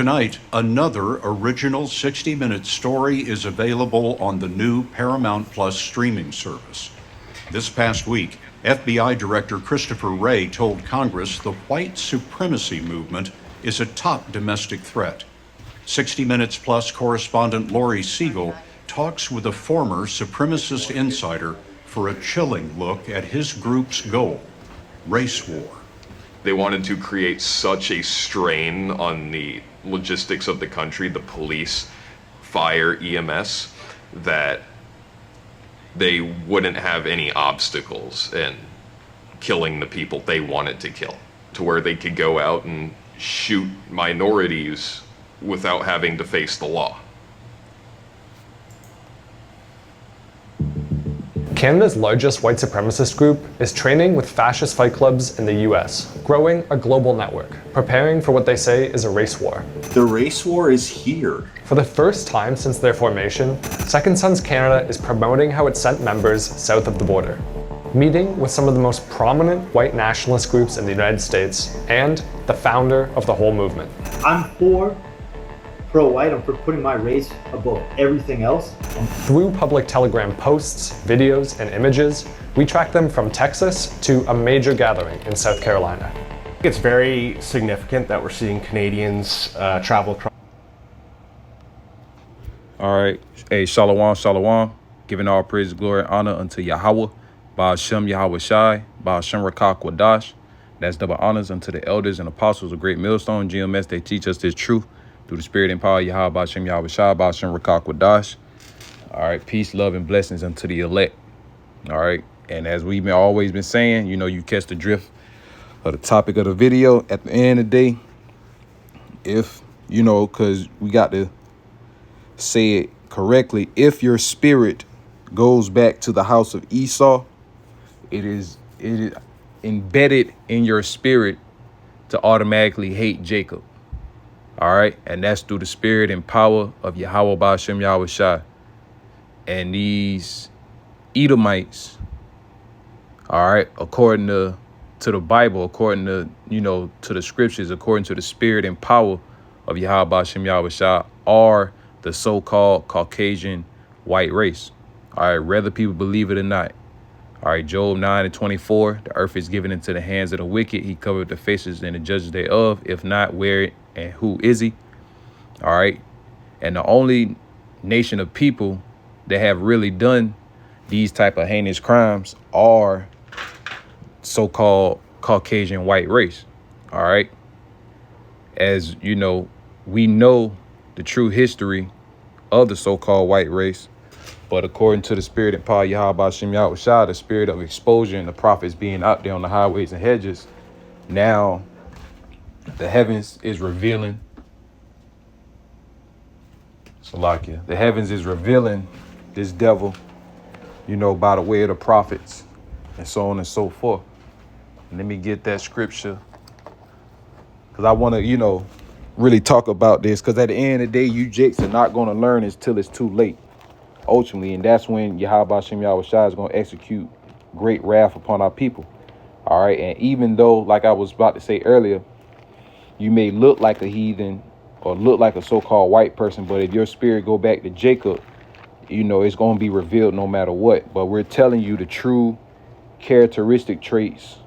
Tonight, another original 60-minute story is available on the new Paramount Plus streaming service. This past week, FBI Director Christopher Wray told Congress the white supremacy movement is a top domestic threat. 60 Minutes Plus correspondent Lori Siegel talks with a former supremacist insider for a chilling look at his group's goal, race war. They wanted to create such a strain on the logistics of the country, the police, fire, EMS, that they wouldn't have any obstacles in killing the people they wanted to kill, to where they could go out and shoot minorities without having to face the law. Canada's largest white supremacist group is training with fascist fight clubs in the US, growing a global network, preparing for what they say is a race war. The race war is here. For the first time since their formation, Second Sons Canada is promoting how it sent members south of the border, meeting with some of the most prominent white nationalist groups in the United States and the founder of the whole movement. I'm for pro-white. I'm for putting my race above everything else. Through public Telegram posts, videos, and images, we track them from Texas to a major gathering in South Carolina. It's very significant that we're seeing Canadians travel across. All right. Hey, Shalom, Shalom. Giving all praise, glory, and honor unto Yahweh, Ba'ashem Yahweh Shai, Ba'ashem Rakak Wadash. That's double honors unto the elders and apostles of Great Millstone, GMS. They teach us this truth through the spirit and power of Yahweh, Ba'ashem Yahweh Shai, Ba'ashem Rakak Wadash. All right. Peace, love, and blessings unto the elect. All right. And as we've always been saying, you know, you catch the drift of the topic of the video. At the end of the day, if, you know, because we got to say it correctly, if your spirit goes back to the house of Esau, it is embedded in your spirit to automatically hate Jacob. All right. And that's through the spirit and power of Yahweh Ba'ashem Yahweh Shai. And these Edomites, all right, according to the Bible, according to, you know, to the scriptures, according to the spirit and power of Yahweh Ba'ashem Yahweh Shai, are the so-called Caucasian white race. All right, whether people believe it or not. All right, Job 9:24, the earth is given into the hands of the wicked. He covered the faces and the judges thereof. If not, where and who is he? All right, and the only nation of people that have really done these type of heinous crimes are so-called Caucasian white race. All right, as you know, we know the true history of the so-called white race. But according to the spirit and power of Yahweh Ba'ashem Yahweh Shai, the spirit of exposure and the prophets being out there on the highways and hedges, now the heavens is revealing. Salakia. The heavens is revealing this devil, you know, by the way of the prophets and so on and so forth. Let me get that scripture, because I want to, you know, really talk about this, because at the end of the day, you jakes are not going to learn until it's too late, ultimately. And that's when Yahweh Ba'ashem Yahweh Shai is going to execute great wrath upon our people. All right. And even though, like I was about to say earlier, you may look like a heathen or look like a so-called white person, but if your spirit go back to Jacob, you know, it's going to be revealed no matter what. But we're telling you the true characteristic traits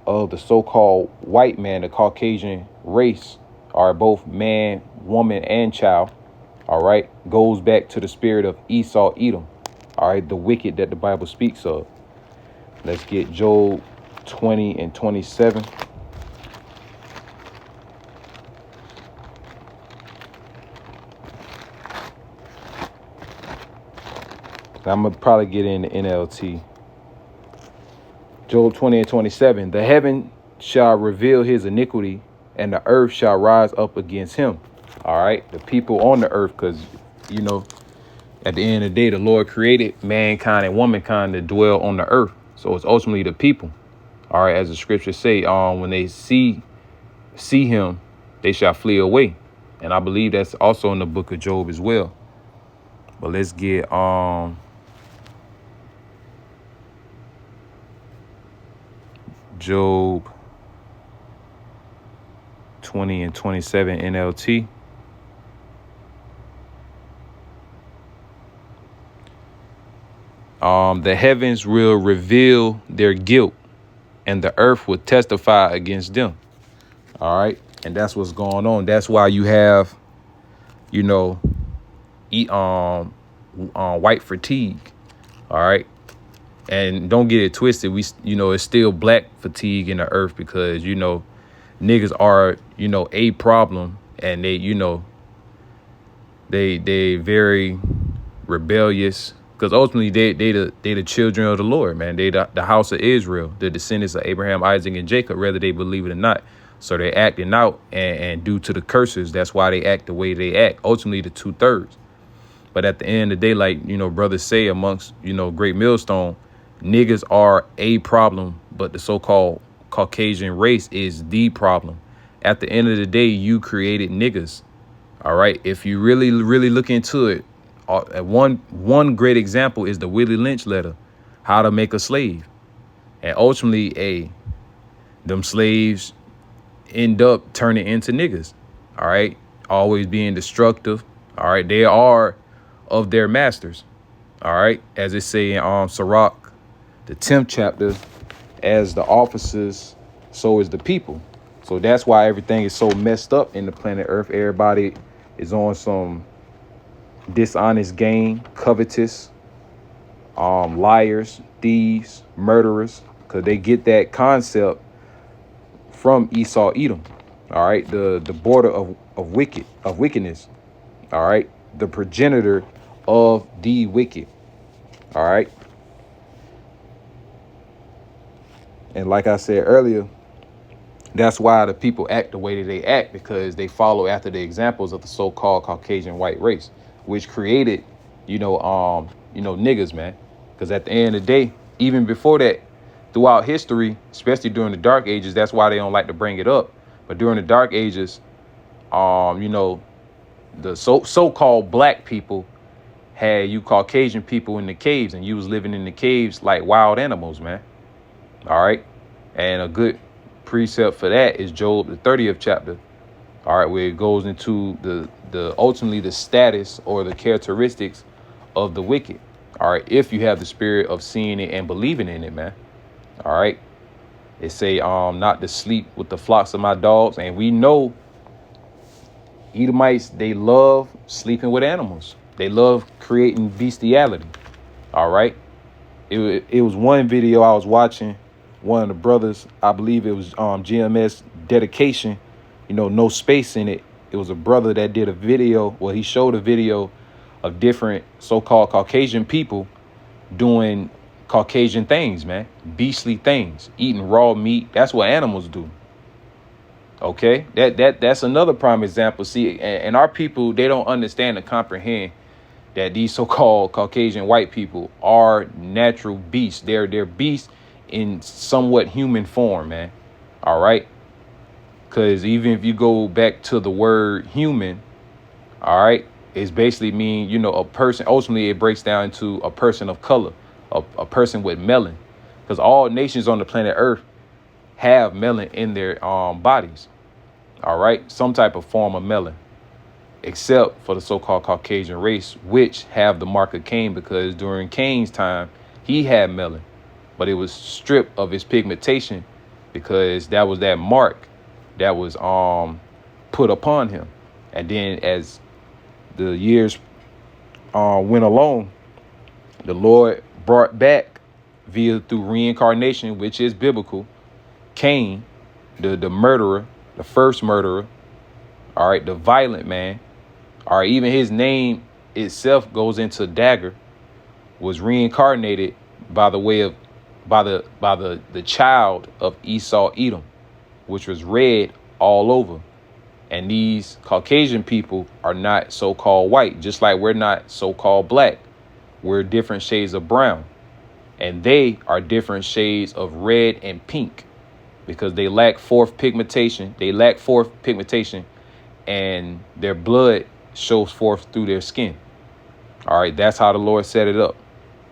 of the so-called white man, the Caucasian race, are both man, woman, and child. All right. Goes back to the spirit of Esau, Edom. All right. The wicked that the Bible speaks of. Let's get Job 20:27. I'm going to probably get in the NLT. Job 20:27. The heaven shall reveal his iniquity, and the earth shall rise up against him. All right. The people on the earth, because, you know, at the end of the day, the Lord created mankind and womankind to dwell on the earth. So it's ultimately the people. All right. As the scriptures say, when they see him, they shall flee away. And I believe that's also in the book of Job as well. But let's get Job 20 and 27 NLT. The heavens will reveal their guilt, and the earth will testify against them. All right. And that's what's going on. That's why you have, you know, white fatigue. All right. And don't get it twisted. It's still black fatigue in the earth because, niggas are, a problem, and they very rebellious, because ultimately they the children of the Lord, man. They the house of Israel, the descendants of Abraham, Isaac, and Jacob, whether they believe it or not. So they're acting out, and due to the curses, that's why they act the way they act. Ultimately, the 2/3. But at the end of the day, like, brothers say amongst, Great Millstone, niggas are a problem, but the so-called Caucasian race is the problem. At the end of the day, you created niggas. All right. If you really, really look into it, one great example is the Willie Lynch letter, How to Make a Slave. And ultimately, them slaves end up turning into niggas. All right. Always being destructive. All right. They are of their masters. All right. As it say in Sirach, the 10th chapter, as the officers, so is the people. So that's why everything is so messed up in the planet Earth. Everybody is on some dishonest gain, covetous, liars, thieves, murderers, because they get that concept from Esau, Edom. All right, the border of wickedness. All right, the progenitor of the wicked. All right. And like I said earlier, that's why the people act the way that they act, because they follow after the examples of the so-called Caucasian white race, which created, niggas, man. Because at the end of the day, even before that, throughout history, especially during the Dark Ages, that's why they don't like to bring it up. But during the Dark Ages, the so-called black people had you Caucasian people in the caves, and you was living in the caves like wild animals, man. All right. And a good precept for that is Job, the 30th chapter. All right, where it goes into the ultimately the status or the characteristics of the wicked. All right, if you have the spirit of seeing it and believing in it, man. All right. It say not to sleep with the flocks of my dogs. And we know Edomites, they love sleeping with animals. They love creating bestiality. All right. It was one video I was watching. One of the brothers, I believe it was GMS Dedication, no space in it. It was a brother that did a video. Well, he showed a video of different so-called Caucasian people doing Caucasian things, man. Beastly things, eating raw meat. That's what animals do. OK, that's another prime example. See, and our people, they don't understand or comprehend that these so-called Caucasian white people are natural beasts. They're beasts in somewhat human form, man. All right. Because even if you go back to the word human, all right, it's basically mean, a person. Ultimately, it breaks down to a person of color, a person with melanin, because all nations on the planet Earth have melanin in their bodies. All right. Some type of form of melanin, except for the so-called Caucasian race, which have the mark of Cain, because during Cain's time, he had melanin. But it was stripped of its pigmentation because that was that mark that was put upon him. And then as the years went along, the Lord brought back through reincarnation, which is biblical, Cain, the murderer, the first murderer. All right, the violent man. All right, even his name itself goes into dagger, was reincarnated by the way of by the child of Esau, Edom, which was red all over. And these Caucasian people are not so-called white, just like we're not so-called black. We're different shades of brown. And they are different shades of red and pink, because they lack fourth pigmentation. And their blood shows forth through their skin. All right, that's how the Lord set it up.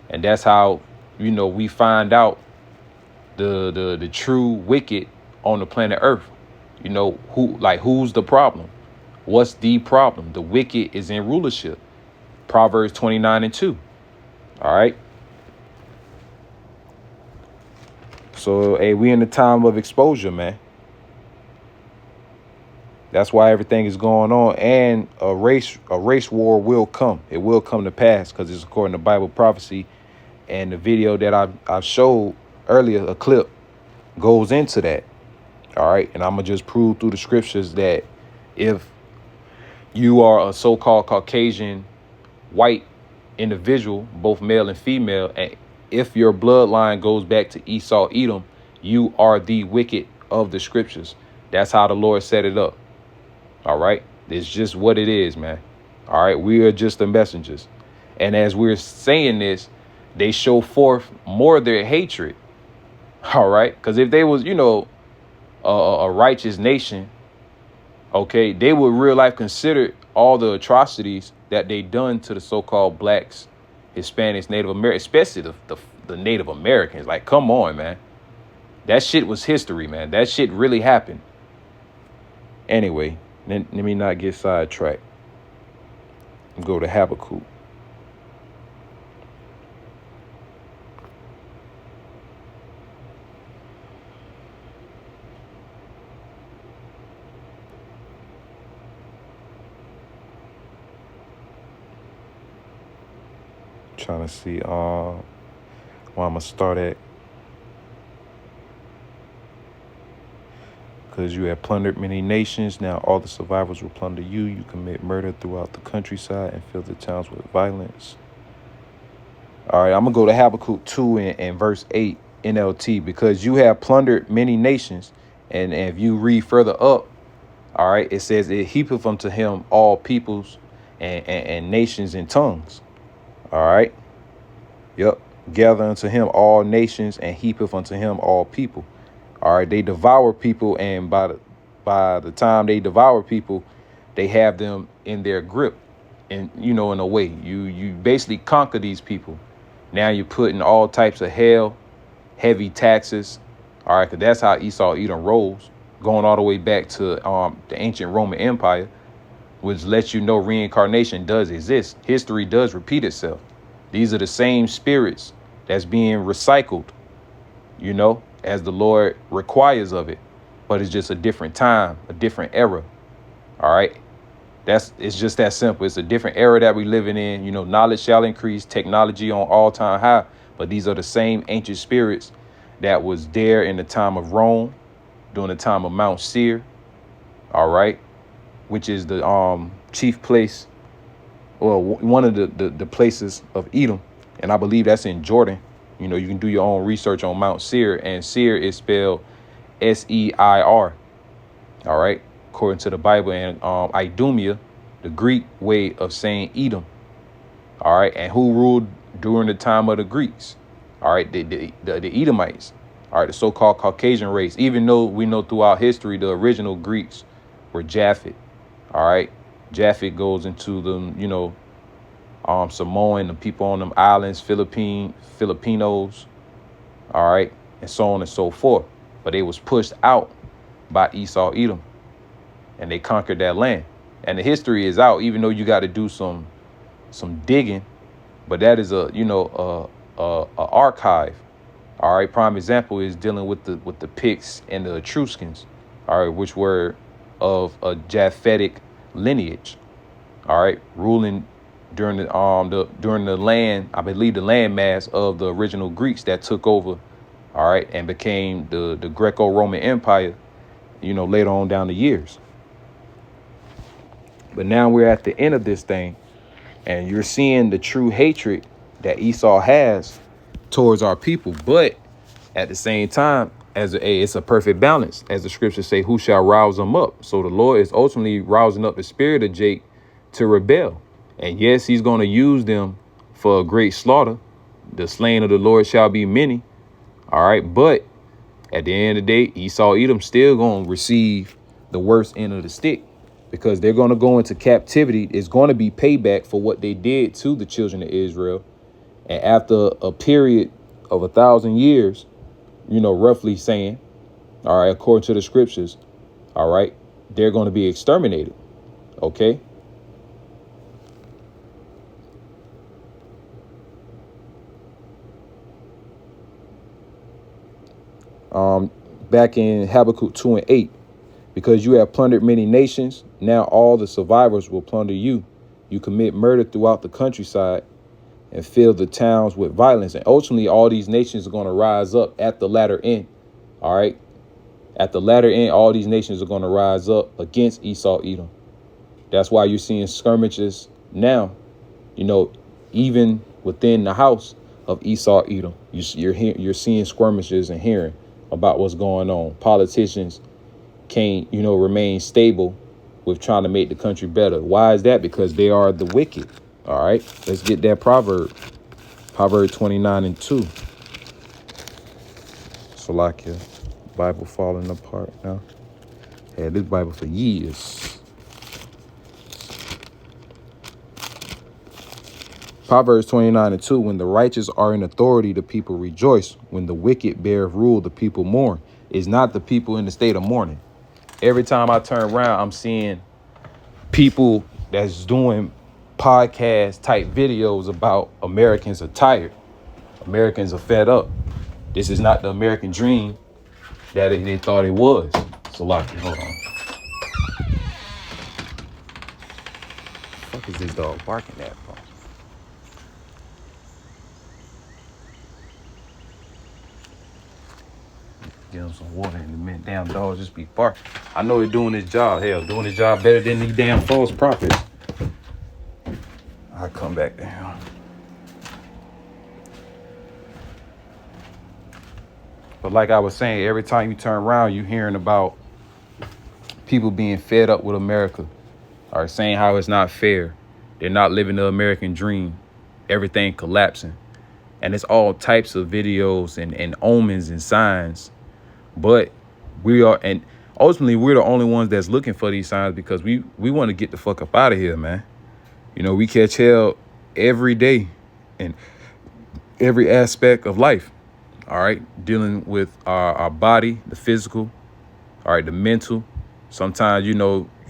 And that's how, we find out the true wicked on the planet Earth. You know, who's the problem? What's the problem? The wicked is in rulership. Proverbs 29:2. All right. So, hey, we in the time of exposure, man. That's why everything is going on, and a race war will come. It will come to pass because it's according to Bible prophecy, and the video that I showed earlier, a clip, goes into that. All right, and I'm gonna just prove through the scriptures that if you are a so-called Caucasian white individual, both male and female, and if your bloodline goes back to Esau, Edom, you are the wicked of the scriptures. That's how the Lord set it up. All right. It's just what it is, man. All right. We are just the messengers. And as we're saying this, they show forth more of their hatred. All right. Because if they was, a righteous nation, okay, they would real life consider all the atrocities that they done to the so-called blacks, Hispanics, Native Americans, especially the Native Americans. Like, come on, man. That shit was history, man. That shit really happened. Anyway, let me not get sidetracked. Go to Habakkuk. Trying to see where I'm gonna start at. Because you have plundered many nations. Now all the survivors will plunder you. You commit murder throughout the countryside and fill the towns with violence. All right, I'm going to go to Habakkuk 2 and verse 8 NLT. Because you have plundered many nations. And if you read further up, all right, it says, it heapeth unto him all peoples and nations and tongues. All right. Yep. Gather unto him all nations and heapeth unto him all people. All right, they devour people, and by the time they devour people, they have them in their grip, and in a way, you basically conquer these people. Now you're putting all types of hell, heavy taxes. All right, because that's how Esau Edom rolls, going all the way back to the ancient Roman Empire, which lets you know reincarnation does exist. History does repeat itself. These are the same spirits that's being recycled, as the Lord requires of it, but it's just a different time, a different era. All right. It's just that simple. It's a different era that we're living in. Knowledge shall increase, technology on all time high, but these are the same ancient spirits that was there in the time of Rome, during the time of Mount Seir. All right. Which is the chief place, or one of the places of Edom. And I believe that's in Jordan. You can do your own research on Mount Seir, and Seir is spelled Seir. All right, according to the Bible. And Idumea, the Greek way of saying Edom. All right, and who ruled during the time of the Greeks? All right, the Edomites. All right, the so-called Caucasian race. Even though we know throughout history the original Greeks were Japhet. All right, Japhet goes into them, Samoan, the people on them islands, Filipinos, all right, and so on and so forth. But they was pushed out by Esau Edom, and they conquered that land. And the history is out, even though you got to do some digging. But that is a archive. All right, prime example is dealing with the Picts and the Etruscans, all right, which were of a Japhetic lineage, all right, ruling during the land, I believe, the landmass of the original Greeks that took over, all right, and became the Greco-Roman Empire, later on down the years. But now we're at the end of this thing, and you're seeing the true hatred that Esau has towards our people. But at the same time, it's a perfect balance, as the scriptures say, who shall rouse them up? So the Lord is ultimately rousing up the spirit of Jake to rebel. And yes, he's going to use them for a great slaughter. The slain of the Lord shall be many. All right. But at the end of the day, Esau Edom still going to receive the worst end of the stick, because they're going to go into captivity. It's going to be payback for what they did to the children of Israel. And after a period of 1,000 years, roughly saying, all right, according to the scriptures, All right. They're going to be exterminated. Okay. Back in Habakkuk 2:8, because you have plundered many nations, now all the survivors will plunder you. You commit murder throughout the countryside and fill the towns with violence. And ultimately, all these nations are going to rise up at the latter end. All right. At the latter end, all these nations are going to rise up against Esau, Edom. That's why you're seeing skirmishes now, even within the house of Esau, Edom. You're seeing skirmishes and hearing about what's going on. Politicians can't, remain stable with trying to make the country better. Why is that? Because they are the wicked. All right, let's get that proverb. Proverb 29:2. Salakia. Bible falling apart now. Had this Bible for years. Proverbs 29:2. When the righteous are in authority, the people rejoice. When the wicked bear rule, the people mourn. It's not the people in the state of mourning. Every time I turn around, I'm seeing people that's doing podcast type videos about Americans are tired. Americans are fed up. This is not the American dream that they thought it was. So, hold on. What the fuck is this dog barking at, bro? Give him some water in a minute. Damn dogs just be barking. I know they're doing his job. Hell, doing his job better than these damn false prophets. I'll come back down. But like I was saying, every time you turn around, you hearing about people being fed up with America, or saying how it's not fair. They're not living the American dream. Everything collapsing. And it's all types of videos and omens and signs. But ultimately we're the only ones that's looking for these signs, because we want to get the fuck up out of here, man. We catch hell every day in every aspect of life. All right. Dealing with our body, the physical, all right, the mental. Sometimes,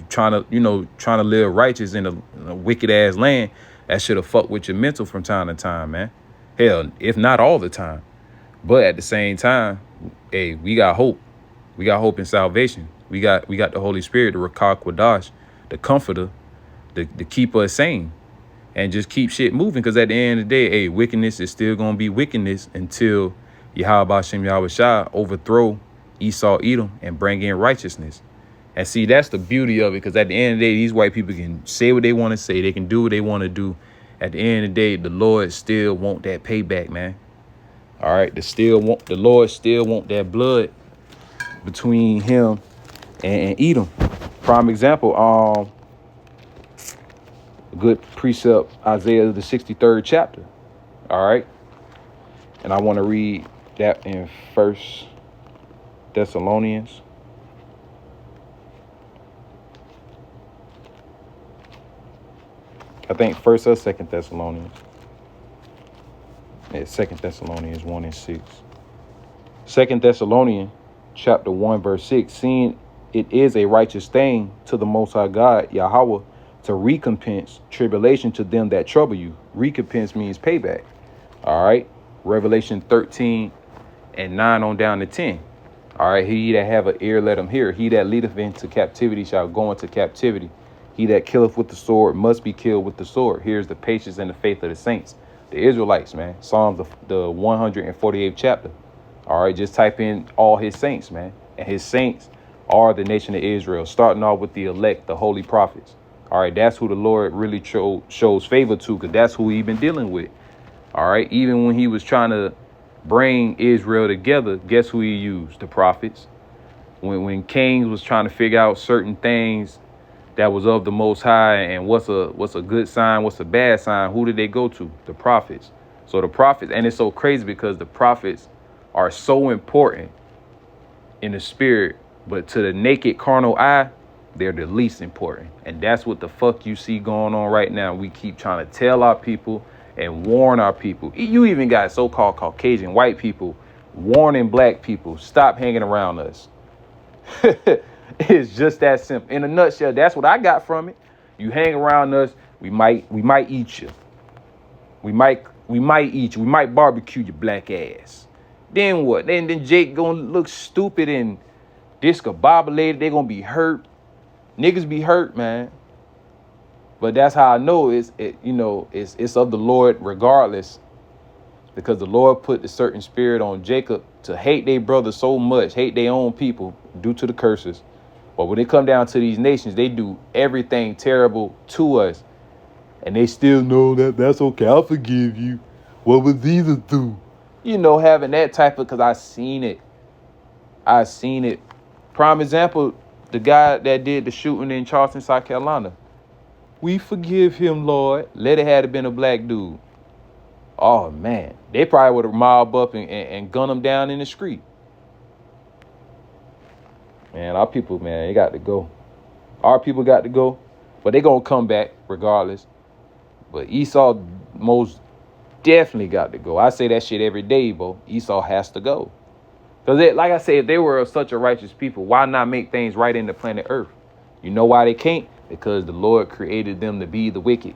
trying to live righteous in a wicked ass land, that should have fucked with your mental from time to time, man. Hell, if not all the time. But at the same time, hey, we got hope. We got hope in salvation. We got the Holy Spirit, the Rakah Quadash, the comforter, to keep us sane and just keep shit moving. Because at the end of the day, hey, wickedness is still going to be wickedness until Yahweh Hashem Yahweh Shai overthrow Esau, Edom, and bring in righteousness. And see, that's the beauty of it, because at the end of the day, these white people can say what they want to say. They can do what they want to do. At the end of the day, the Lord still want that payback, man. All right, the Lord still want that blood between him and Edom. Prime example, a good precept, Isaiah the 63rd chapter. All right, and I want to read that in 1 Thessalonians. I think 1st or 2nd Thessalonians. Yeah, 2nd Thessalonians 1:6. 2nd Thessalonians chapter 1 verse 6. Seeing it is a righteous thing to the Most High God, Yahweh, to recompense tribulation to them that trouble you. Recompense means payback. All right. Revelation 13:9 on down to 10. All right. He that have an ear, let him hear. He that leadeth into captivity shall go into captivity. He that killeth with the sword must be killed with the sword. Here's the patience and the faith of the saints. The Israelites, man. Psalms, the 148th chapter. All right. Just type in all his saints, man. And his saints are the nation of Israel, starting off with the elect, the holy prophets. All right. That's who the Lord really shows favor to, because that's who he been dealing with. All right. Even when he was trying to bring Israel together, guess who he used? The prophets. When kings was trying to figure out certain things that was of the Most High and what's a good sign, what's a bad sign, who did they go to? The prophets. So the prophets, and it's so crazy because the prophets are so important in the spirit, but to the naked carnal eye, they're the least important. And that's what the fuck you see going on right now. We keep trying to tell our people and warn our people. You even got so-called Caucasian white people warning black people, stop hanging around us. It's just that simple. In a nutshell, that's what I got from it. You hang around us, we might eat you. We might eat you. We might barbecue your black ass. Then what? Then Jake gonna look stupid and discombobulated. They gonna be hurt. Niggas be hurt, man. But that's how I know it's of the Lord regardless. Because the Lord put a certain spirit on Jacob to hate their brother so much, hate their own people due to the curses. But when it come down to these nations, they do everything terrible to us. And they still know that's okay. I'll forgive you. What was these do? Having that type of, because I seen it. Prime example, the guy that did the shooting in Charleston, South Carolina. We forgive him, Lord. Let it have been a black dude. Oh, man. They probably would have mobbed up and gunned him down in the street. Man, our people, man, they got to go. Our people got to go. But they going to come back regardless. But Esau most definitely got to go. I say that shit every day, bro. Esau has to go. Because, like I said, if they were such a righteous people, why not make things right in the planet Earth? You know why they can't? Because the Lord created them to be the wicked.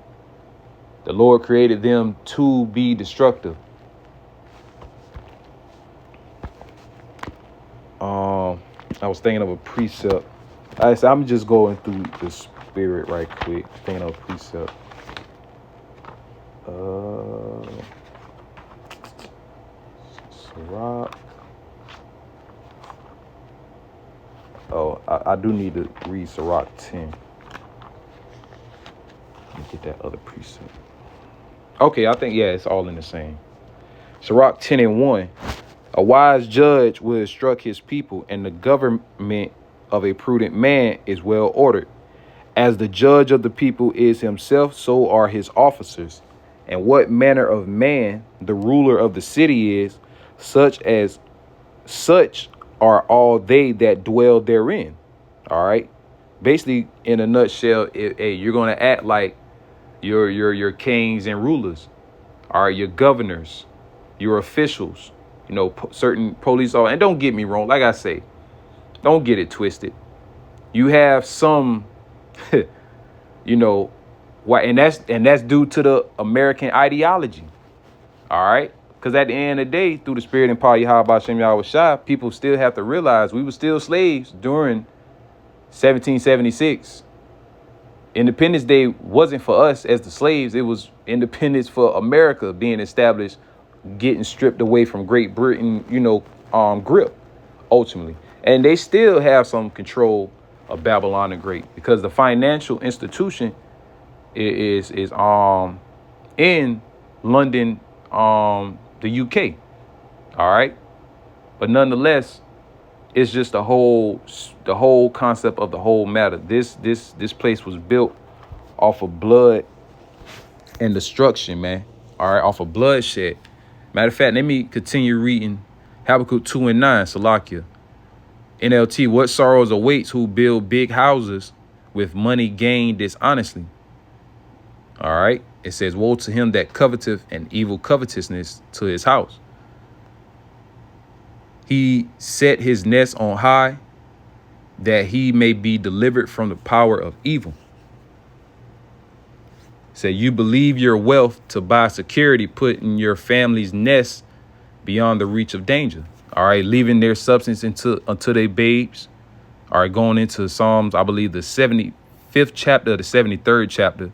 The Lord created them to be destructive. I was thinking of a precept. I'm just going through the spirit right quick. Thinking of a precept. Sirach. Oh, I do need to read Sirach 10. Let me get that other precept. Okay, I think, it's all in the same. Sirach 10:1. A wise judge will instruct his people, and the government of a prudent man is well ordered. As the judge of the people is himself, so are his officers. And what manner of man the ruler of the city is, such are all they that dwell therein. All right. Basically, in a nutshell, you're going to act like your kings and rulers, all right, your governors, your officials, certain police. And don't get me wrong. Like I say, don't get it twisted. You have some, why, and that's due to the American ideology. All right. Because at the end of the day, through the spirit and power of Yahweh Bashem Yahweh Shai, people still have to realize we were still slaves during 1776. Independence Day wasn't for us as the slaves. It was independence for America being established, getting stripped away from Great Britain, grip, ultimately. And they still have some control of Babylon the Great because the financial institution is in London, the UK. All right. But nonetheless, it's just the whole concept of the whole matter. This place was built off of blood and destruction, man. All right, off of bloodshed. Matter of fact, let me continue reading Habakkuk 2:9, Salakia. NLT, what sorrows awaits who build big houses with money gained dishonestly? All right, it says, woe to him that coveteth and evil covetousness to his house. He set his nest on high, that he may be delivered from the power of evil. Say, you believe your wealth to buy security, putting your family's nest beyond the reach of danger. All right, leaving their substance until they babes. All right, going into Psalms, I believe the 75th chapter, the 73rd chapter.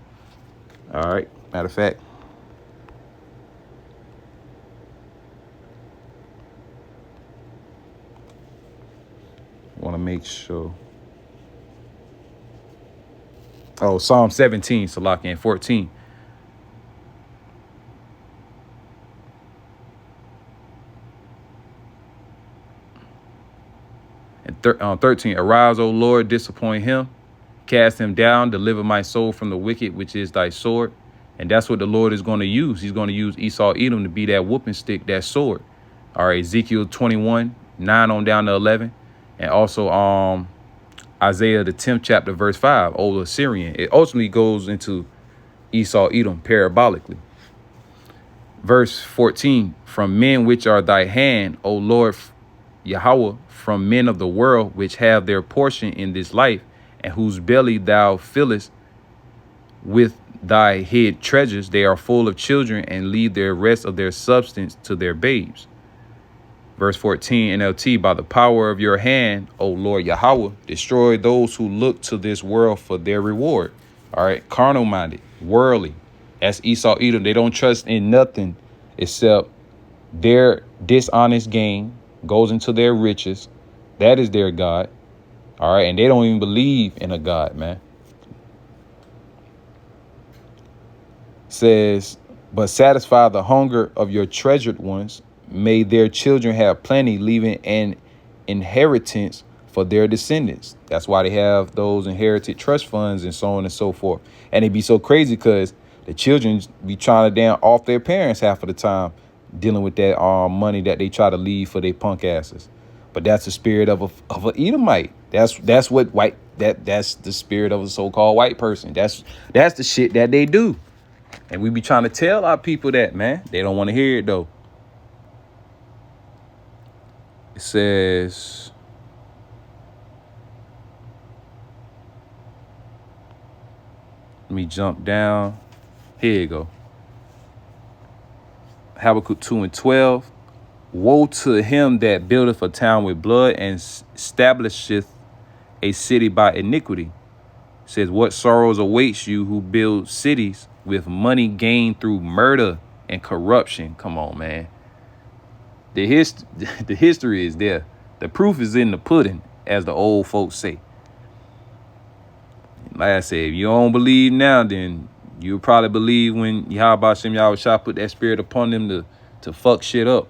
All right, matter of fact. Want to make sure. Oh, Psalm 17, Salaki, and 14. And 13, arise, O Lord, disappoint him, cast him down, deliver my soul from the wicked, which is thy sword. And that's what the Lord is going to use. He's going to use Esau Edom to be that whooping stick, that sword. All right, Ezekiel 21, 9 on down to 11. And also Isaiah, the 10th chapter, verse 5, old Assyrian. It ultimately goes into Esau, Edom, parabolically. Verse 14, from men which are thy hand, O Lord, Yahweh, from men of the world, which have their portion in this life, and whose belly thou fillest with thy hid treasures. They are full of children and leave their rest of their substance to their babes. Verse 14, NLT, by the power of your hand, O Lord Yahweh, destroy those who look to this world for their reward. All right, carnal minded, worldly. That's Esau, Edom. They don't trust in nothing except their dishonest gain goes into their riches. That is their God. All right, and they don't even believe in a God, man. Says, but satisfy the hunger of your treasured ones. May their children have plenty, leaving an inheritance for their descendants. That's why they have those inherited trust funds and so on and so forth. And it'd be so crazy because the children be trying to damn off their parents half of the time, dealing with that money that they try to leave for their punk asses. But that's the spirit of a Edomite. That's what white that's the spirit of a so-called white person. That's the shit that they do. And we be trying to tell our people that, man. They don't want to hear it, though. It says, let me jump down. Here you go. Habakkuk 2:12. Woe to him that buildeth a town with blood and establisheth a city by iniquity. It says, what sorrows awaits you who build cities with money gained through murder and corruption. Come on, man. The history is there. The proof is in the pudding, as the old folks say. Like I said, if you don't believe now, then you'll probably believe when Yahweh Hashem Yahweh Shah put that spirit upon them to fuck shit up.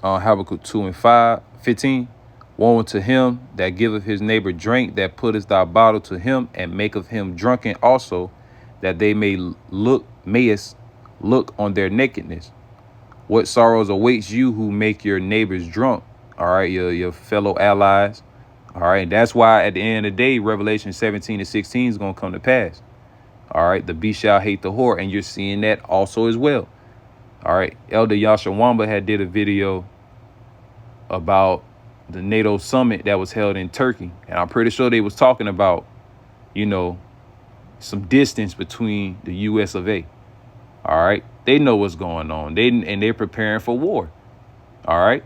Habakkuk 2:15. Woe unto him that giveth his neighbor drink, that putteth thy bottle to him, and maketh him drunken also, that they mayest look on their nakedness. What sorrows awaits you who make your neighbors drunk? All right, your fellow allies. All right, that's why at the end of the day, Revelation 17:16 is going to come to pass. All right, the beast shall hate the whore, and you're seeing that also as well. All right, Elder Yashawamba had did a video about the NATO summit that was held in Turkey. And I'm pretty sure they was talking about, some distance between the US of A. All right. They know what's going on. They're preparing for war. All right.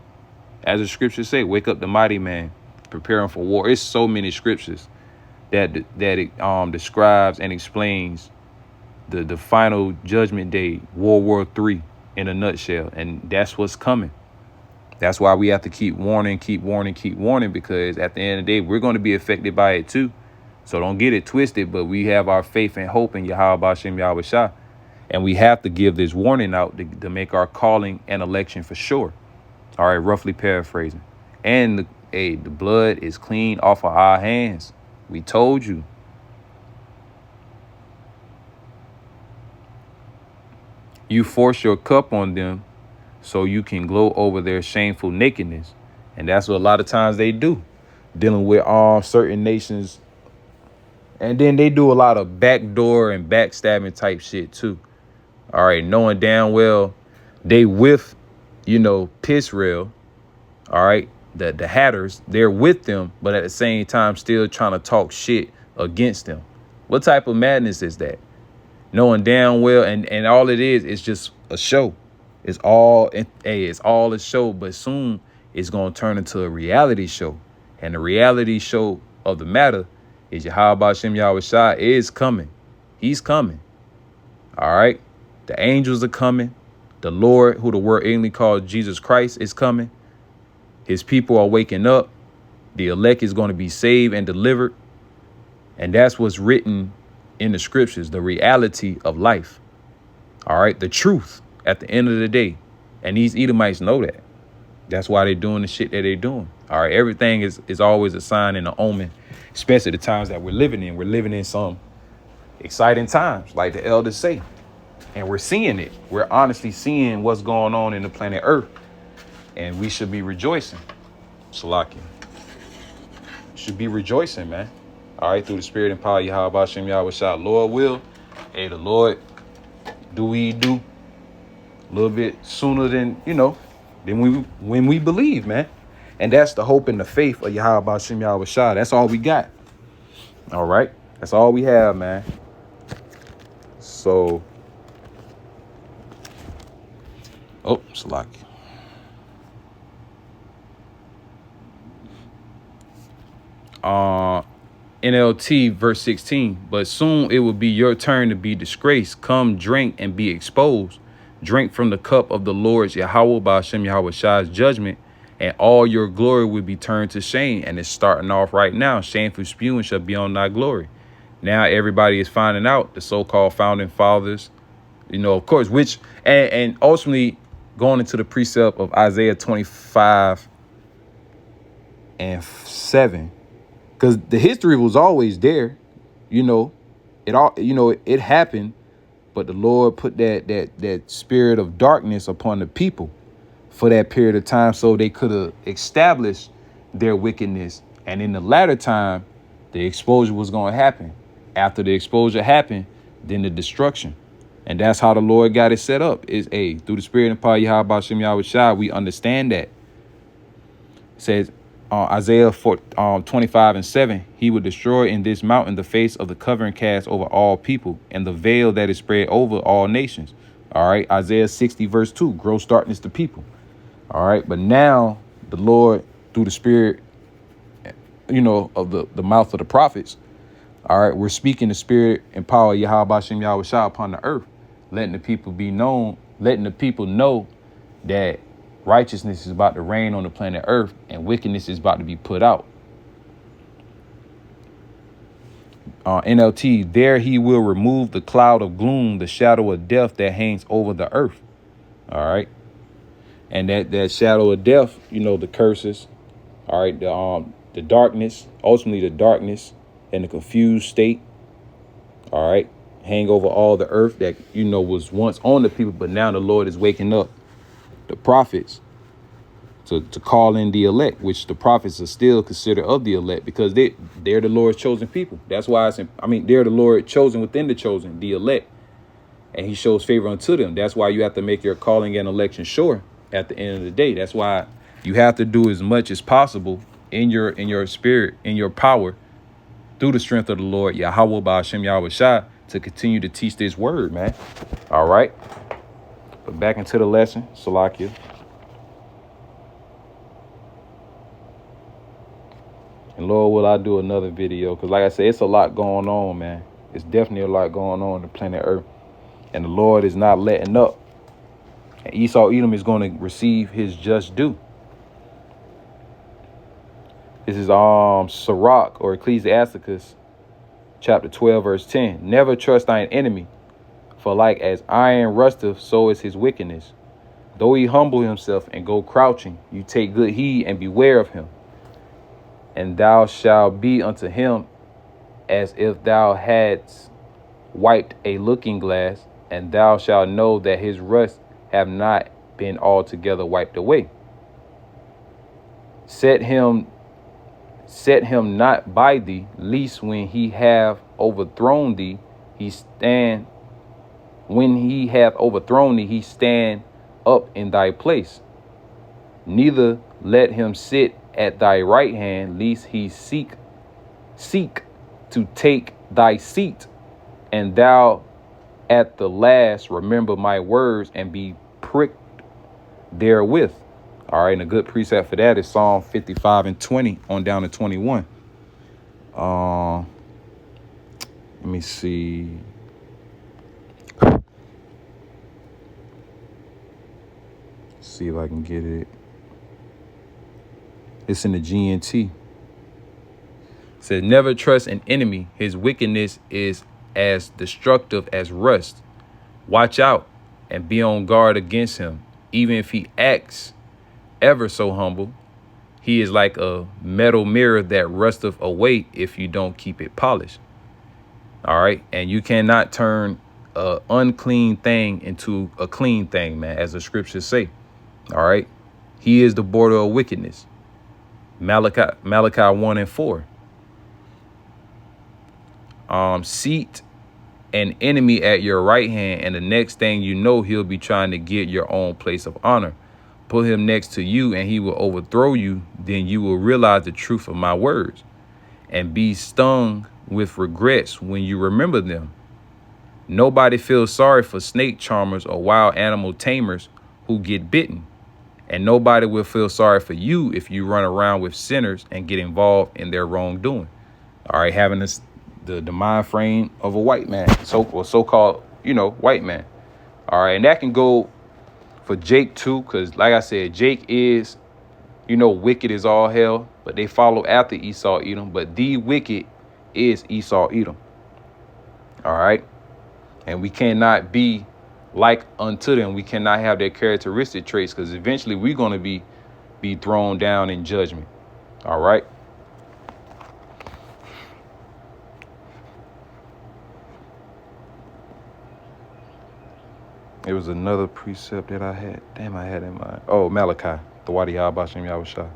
As the scriptures say, wake up the mighty man, preparing for war. It's so many scriptures that it describes and explains the final judgment day, World War III in a nutshell. And that's what's coming. That's why we have to keep warning, because at the end of the day, we're going to be affected by it too. So don't get it twisted, but we have our faith and hope in Yahweh Hashem Yahweh Shah. And we have to give this warning out to make our calling and election for sure. All right, roughly paraphrasing. And the blood is clean off of our hands. We told you. You force your cup on them so you can gloat over their shameful nakedness. And that's what a lot of times they do, dealing with certain nations. And then they do a lot of backdoor and backstabbing type shit too. All right, knowing damn well they with, piss rail. All right, the hatters, they're with them, but at the same time still trying to talk shit against them. What type of madness is that? Knowing damn well, and all it is just a show. It's all a show, but soon it's going to turn into a reality show. And the reality show of the matter is Yahweh Hashem Yahweh Shah is coming. He's coming. All right. The angels are coming. The Lord, who the word English called Jesus Christ, is coming. His people are waking up. The elect is going to be saved and delivered. And that's what's written in the scriptures, the reality of life. All right. The truth at the end of the day. And these Edomites know that. That's why they're doing the shit that they're doing. All right. Everything is always a sign and an omen, especially the times that we're living in. We're living in some exciting times, like the elders say. And we're seeing it. We're honestly seeing what's going on in the planet Earth. And we should be rejoicing. Salaki. Should be rejoicing, man. All right. Through the spirit and power of Yahweh Hashem Yahweh Shah. Lord will. Hey, the Lord do we do a little bit sooner than, than when we believe, man. And that's the hope and the faith of Yahweh Ba'Shem Yahweh Shai. That's all we got. All right. That's all we have, man. So, Salaki. NLT verse 16, but soon it will be your turn to be disgraced. Come drink and be exposed. Drink from the cup of the Lord's Yahweh Ba'Shem Yahweh Shai's judgment, and all your glory will be turned to shame. And it's starting off right now. Shameful spewing shall be on thy glory. Now everybody is finding out, the so-called founding fathers, of course, which, and ultimately going into the precept of Isaiah 25 and 7. Because the history was always there, it happened, but the Lord put that spirit of darkness upon the people for that period of time so they could have established their wickedness. And in the latter time, the exposure was going to happen. After the exposure happened, then the destruction. And that's how the Lord got it set up. Is through the spirit and power of Yahweh Ba'Shem Yahweh Shai, we understand that. It says, Isaiah 25 and 7, he will destroy in this mountain the face of the covering cast over all people and the veil that is spread over all nations. All right. Isaiah 60 verse 2, gross darkness to people. All right. But now the Lord, through the spirit, of the mouth of the prophets. All right. We're speaking the spirit and power of Yahweh Ba'Shem Yahweh Shai upon the earth, letting the people know that righteousness is about to reign on the planet Earth and wickedness is about to be put out. NLT, there he will remove the cloud of gloom, the shadow of death that hangs over the earth. All right. And that shadow of death, the curses. All right. The darkness, ultimately the darkness and the confused state. All right. Hang over all the earth that, was once on the people, but now the Lord is waking up the prophets to call in the elect, which the prophets are still considered of the elect because they're the Lord's chosen people. That's why they're the Lord chosen within the chosen, the elect, and he shows favor unto them. That's why you have to make your calling and election sure at the end of the day. That's why you have to do as much as possible in your spirit, in your power, through the strength of the Lord, Yahweh Ba'Shem Yahweh Shai, to continue to teach this word, man. All right. But back into the lesson, Salakia. And Lord, will I do another video? Because like I said, it's a lot going on, man. It's definitely a lot going on the planet Earth. And the Lord is not letting up. And Esau Edom is going to receive his just due. This is Sirach or Ecclesiasticus chapter 12, verse 10. Never trust thine enemy. For like as iron rusteth, so is his wickedness. Though he humble himself and go crouching, you take good heed and beware of him. And thou shalt be unto him as if thou hadst wiped a looking glass, and thou shalt know that his rust have not been altogether wiped away. Set him not by thee, lest when he have overthrown thee, he stand up in thy place. Neither let him sit at thy right hand, lest he seek to take thy seat, and thou at the last remember my words and be pricked therewith. All right, and a good precept for that is Psalm 55 and 20 on down to 21. Let me see. See if I can get it. It's in the GNT. It says, never trust an enemy. His wickedness is as destructive as rust. Watch out and be on guard against him. Even if he acts ever so humble, he is like a metal mirror that rusteth away if you don't keep it polished. All right. And you cannot turn an unclean thing into a clean thing, man, as the scriptures say. All right. He is the border of wickedness. Malachi 1 and 4. Seat an enemy at your right hand, and the next thing you know, he'll be trying to get your own place of honor. Put him next to you and he will overthrow you. Then you will realize the truth of my words and be stung with regrets when you remember them. Nobody feels sorry for snake charmers or wild animal tamers who get bitten. And nobody will feel sorry for you if you run around with sinners and get involved in their wrongdoing. All right, having this the mind frame of a white man, so-called, white man. All right, and that can go for Jake too, because like I said, Jake is, wicked as all hell, but they follow after Esau Edom. But the wicked is Esau Edom. All right, and we cannot be like unto them. We cannot have their characteristic traits, because eventually we're going to be thrown down in judgment. All right. It was another precept that I had. Damn, I had in mind. Oh, Malachi. The Wadi Yahbashim Yahushua.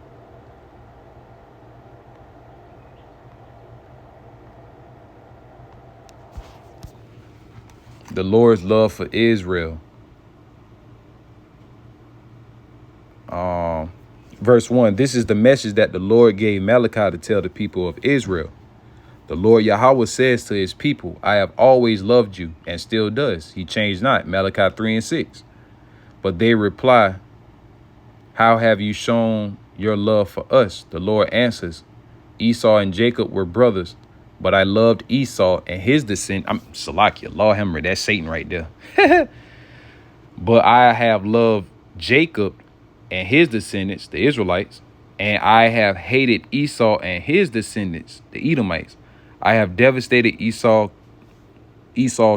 The Lord's love for Israel. Verse 1. This is the message that the Lord gave Malachi to tell the people of Israel. The Lord Yahweh says to his people, I have always loved you, and still does. He changed not. Malachi 3:6. But they reply, how have you shown your love for us? The Lord answers, Esau and Jacob were brothers, but I loved Esau and his descendants. Salakia, Lord Hammer, that's Satan right there. But I have loved Jacob and his descendants, the Israelites, and I have hated Esau and his descendants, the Edomites. I have devastated Esau's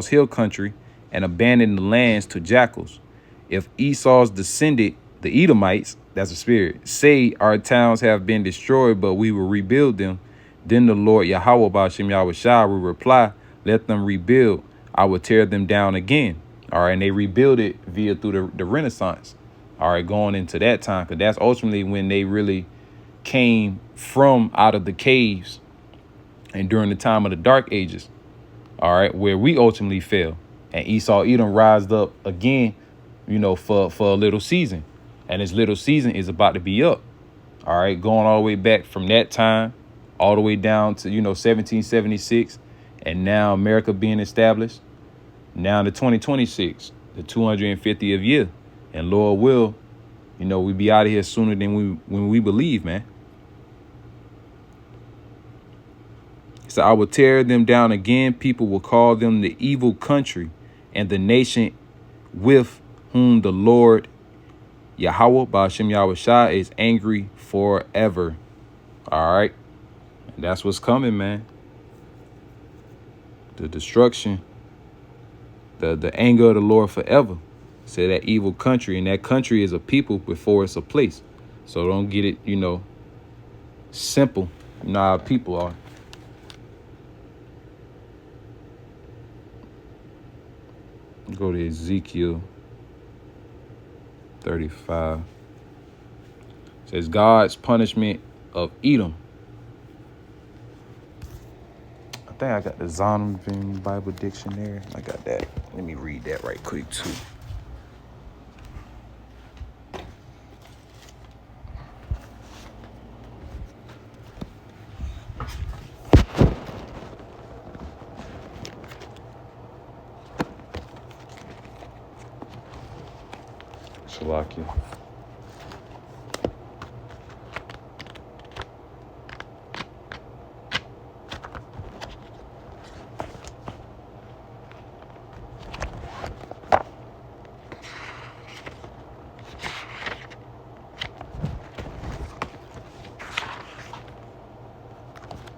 hill country and abandoned the lands to jackals. If Esau's descendant, the Edomites, that's a spirit, say our towns have been destroyed, but we will rebuild them, then the Lord Yahweh Ba'ashem Yahushua will reply, let them rebuild. I will tear them down again. All right, and they rebuild it through the Renaissance. All right, going into that time, because that's ultimately when they really came from out of the caves and during the time of the Dark Ages. All right, where we ultimately fell. And Esau Edom rised up again, for a little season. And his little season is about to be up. All right, going all the way back from that time, all the way down to, 1776. And now America being established. Now to 2026, the 250th year. And Lord will, we be out of here sooner than when we believe, man. So I will tear them down again. People will call them the evil country and the nation with whom the Lord Yahweh Ba'ashem Yahushua is angry forever. All right. And that's what's coming, man. The destruction, the anger of the Lord forever. Say that evil country, and that country is a people before it's a place. So don't get it, simple. You know how people are. Go to Ezekiel 35. It says God's punishment of Edom. I think I got the Zondervan Bible Dictionary. I got that. Let me read that right quick too. Shalakia.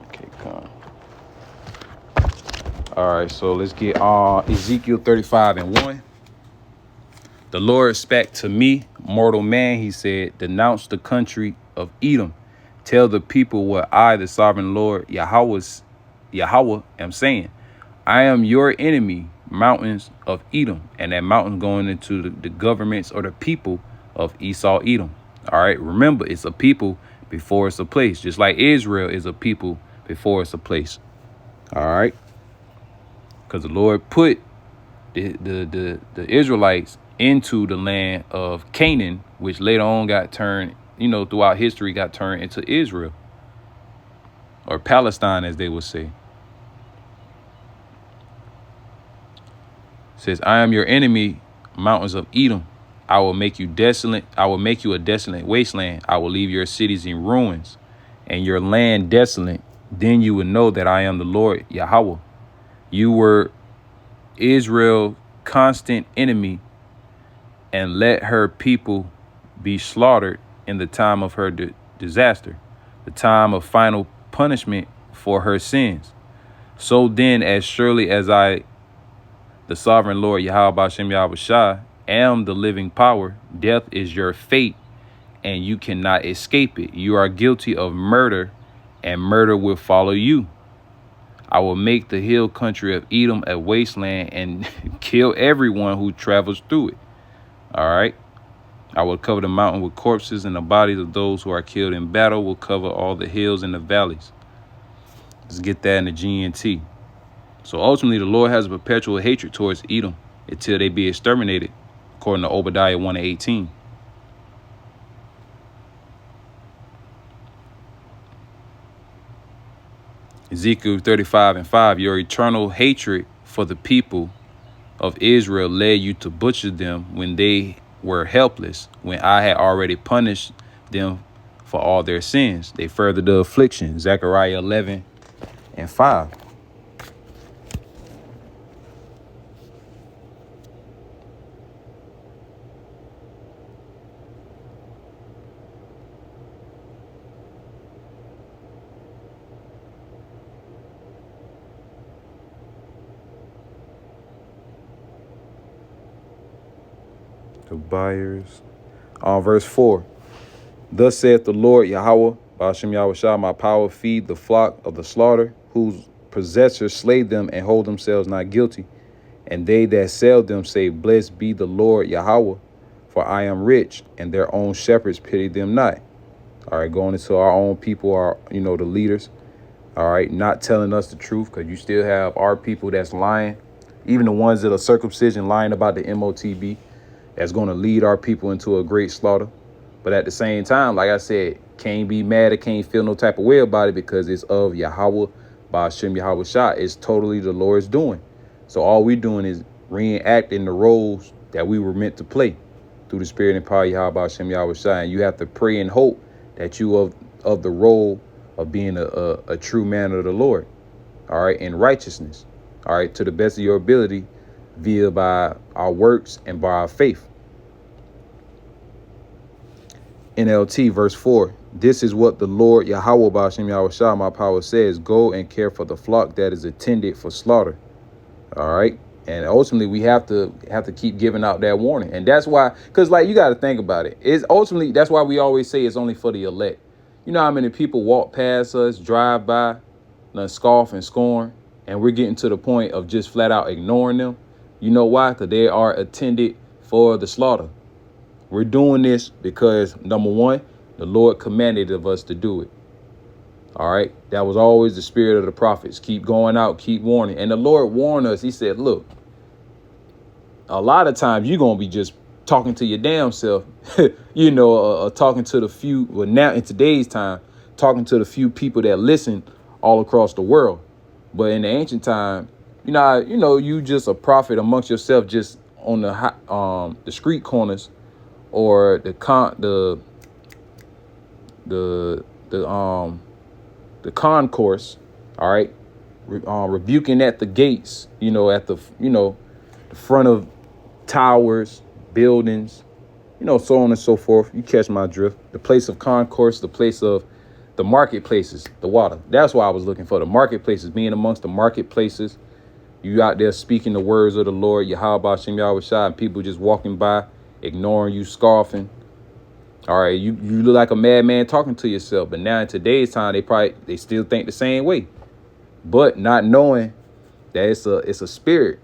Okay, come. All right, so let's get Ezekiel 35:1. The Lord spake to me, mortal man, he said, denounce the country of Edom. Tell the people what I, the sovereign Lord, Yahweh, am saying. I am your enemy, mountains of Edom. And that mountain going into the governments or the people of Esau Edom. All right, remember, it's a people before it's a place. Just like Israel is a people before it's a place. All right. because the Lord put the Israelites into the land of Canaan, which later on got turned, throughout history got turned into Israel, or Palestine, as they would say. It says, I am your enemy, mountains of Edom. I will make you desolate. I will make you a desolate wasteland. I will leave your cities in ruins and your land desolate. Then you will know that I am the Lord Yahweh. You were Israel's constant enemy, and let her people be slaughtered in the time of her disaster, the time of final punishment for her sins. So then, as surely as I, the sovereign Lord Yahweh Bashem Yahweh Shai, am the living power, death is your fate, and you cannot escape it. You are guilty of murder, and murder will follow you. I will make the hill country of Edom a wasteland and kill everyone who travels through it. All right. I will cover the mountain with corpses, and the bodies of those who are killed in battle will cover all the hills and the valleys. Let's get that in the GNT. So ultimately, the Lord has a perpetual hatred towards Edom until they be exterminated, according to Obadiah 1:18. Ezekiel 35:5, your eternal hatred for the people of Israel led you to butcher them when they were helpless, when I had already punished them for all their sins. They furthered the affliction. Zechariah 11:5. The buyers. Verse 4. Thus saith the Lord Yahweh, Ba'ashem Yahweh Shah, my power feed the flock of the slaughter, whose possessors slay them and hold themselves not guilty. And they that sell them say, blessed be the Lord Yahweh, for I am rich, and their own shepherds pity them not. All right, going into our own people, our, the leaders. All right, not telling us the truth, because you still have our people that's lying. Even the ones that are circumcision lying about the MOTB. That's going to lead our people into a great slaughter. But at the same time, like I said, can't be mad or can't feel no type of way about it because it's of Yahweh, Ba'ashem Yahweh Shah. It's totally the Lord's doing. So all we're doing is reenacting the roles that we were meant to play through the spirit and power of Yahweh, Ba'ashem Yahweh Shah. And you have to pray and hope that you of the role of being a true man of the Lord. All right, in righteousness. All right, to the best of your ability, via by our works and by our faith. NLT verse 4. This is what the Lord Yahweh Ba'ashem Yahweh Shah, my power, says. Go and care for the flock that is intended for slaughter. All right. And ultimately we have to keep giving out that warning. And that's why, because like you got to think about it. It's ultimately, that's why we always say it's only for the elect. You know how many people walk past us, drive by, scoff and scorn, and we're getting to the point of just flat out ignoring them. You know why? Because they are intended for the slaughter. We're doing this because, number one, the Lord commanded of us to do it. All right. That was always the spirit of the prophets. Keep going out, keep warning. And the Lord warned us. He said, look, a lot of times you're going to be just talking to your damn self, talking to the few. Well, now in today's time, talking to the few people that listen all across the world. But in the ancient time, you just a prophet amongst yourself, just on the street corners or the concourse. All right. Rebuking at the gates, at the front of towers, buildings, so on and so forth. You catch my drift. The place of concourse, the place of the marketplaces, the water. That's why I was looking for the marketplaces, being amongst the marketplaces. You out there speaking the words of the Lord, Yahweh Ba'ashem Yahweh Shah, and people just walking by, ignoring you, scoffing. All right, you look like a madman talking to yourself. But now in today's time, they still think the same way, but not knowing that it's a spirit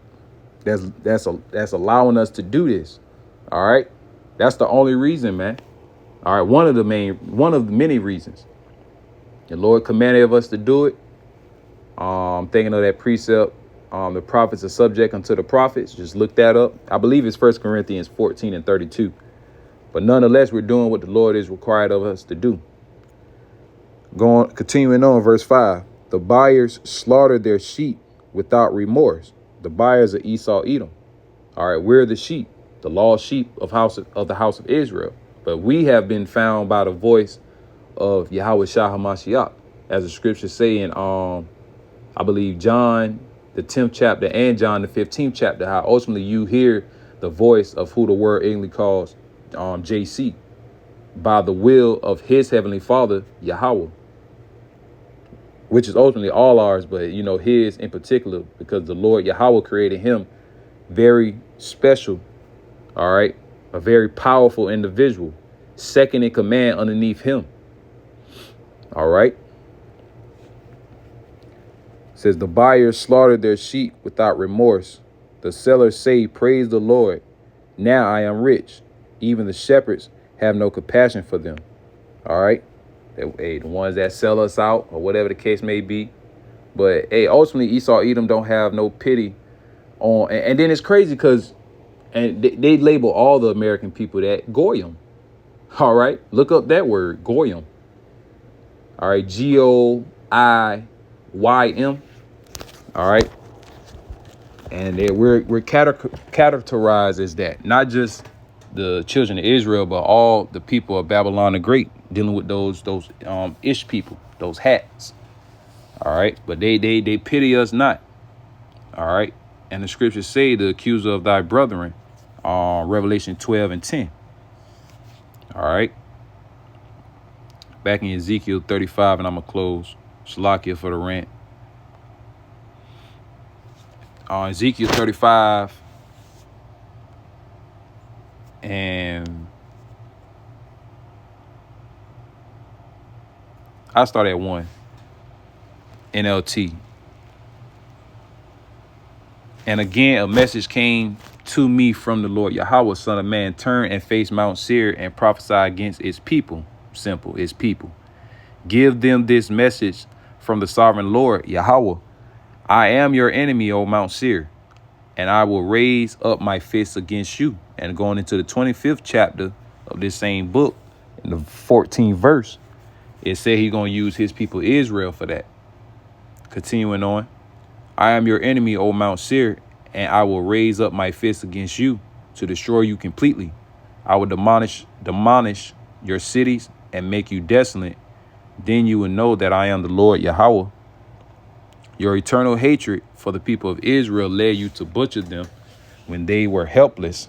that's allowing us to do this. All right, that's the only reason, man. All right, one of the many reasons. The Lord commanded of us to do it. I'm thinking of that precept The prophets are subject unto the prophets. Just look that up. I believe it's 1 Corinthians 14 and 32. But nonetheless, we're doing what the Lord is required of us to do. Continuing on, verse 5. The buyers slaughtered their sheep without remorse. The buyers of Esau, Edom. All right, we're the sheep, the lost sheep of the house of Israel. But we have been found by the voice of Yahweh Shah HaMashiach, as the scriptures say in, I believe, John, the 10th chapter, and John, the 15th chapter, how ultimately you hear the voice of who the word English calls JC, by the will of his heavenly father, Yahweh, which is ultimately all ours, but, you know, his in particular, because the Lord Yahweh created him very special, all right, a very powerful individual, second in command underneath him, all right. It says, the buyers slaughtered their sheep without remorse. The sellers say, praise the Lord. Now I am rich. Even the shepherds have no compassion for them. All right. Hey, the ones that sell us out or whatever the case may be. But hey, ultimately, Esau, Edom don't have no pity on. And then it's crazy because they label all the American people that Goyim. All right. Look up that word, Goyim. All right. Goyim. All right. And we're categorized as that. Not just the children of Israel, but all the people of Babylon the Great, dealing with those Ish people, those hats. All right. But they pity us not. All right. And the scriptures say the accuser of thy brethren, Revelation 12 and 10. All right. Back in Ezekiel 35, and I'm going to close. Shalakia for the rant. Ezekiel 35 and I start at 1 NLT. And again, a message came to me from the Lord Yahweh, son of man, turn and face Mount Seir and prophesy against its people. Simple, its people. Give them this message from the sovereign Lord Yahweh. I am your enemy, O Mount Seir, and I will raise up my fist against you. And going into the 25th chapter of this same book, in the 14th verse, it said he's going to use his people Israel for that. Continuing on, I am your enemy, O Mount Seir, and I will raise up my fist against you to destroy you completely. I will demolish your cities and make you desolate. Then you will know that I am the Lord Yahweh. Your eternal hatred for the people of Israel led you to butcher them when they were helpless,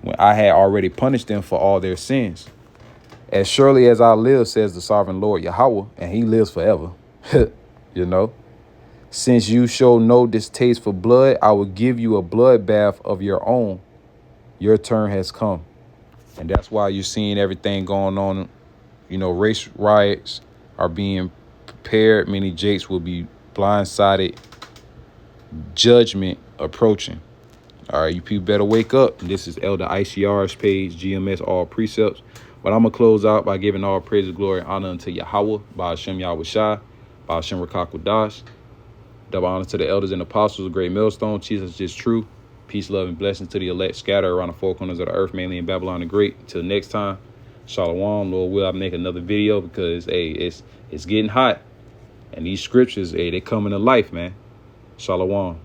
when I had already punished them for all their sins. As surely as I live, says the sovereign Lord Yahweh, and he lives forever, you know, since you show no distaste for blood, I will give you a bloodbath of your own. Your turn has come. And that's why you're seeing everything going on. You know, race riots are being prepared. Many jakes will be blindsided, judgment approaching. All right, you people better wake up. This is Elder ICR's page, GMS All Precepts. But I'm going to close out by giving all praise, glory, and honor unto Yahweh, by Hashem Yahweh Shai, by Hashem Rakakwadash. Double honor to the elders and apostles of Great Millstone. Jesus is true. Peace, love, and blessings to the elect scattered around the four corners of the earth, mainly in Babylon the Great. Until next time, Shalom. Lord will I make another video because, hey, it's getting hot. And these scriptures, hey, they coming to life, man. Shalom.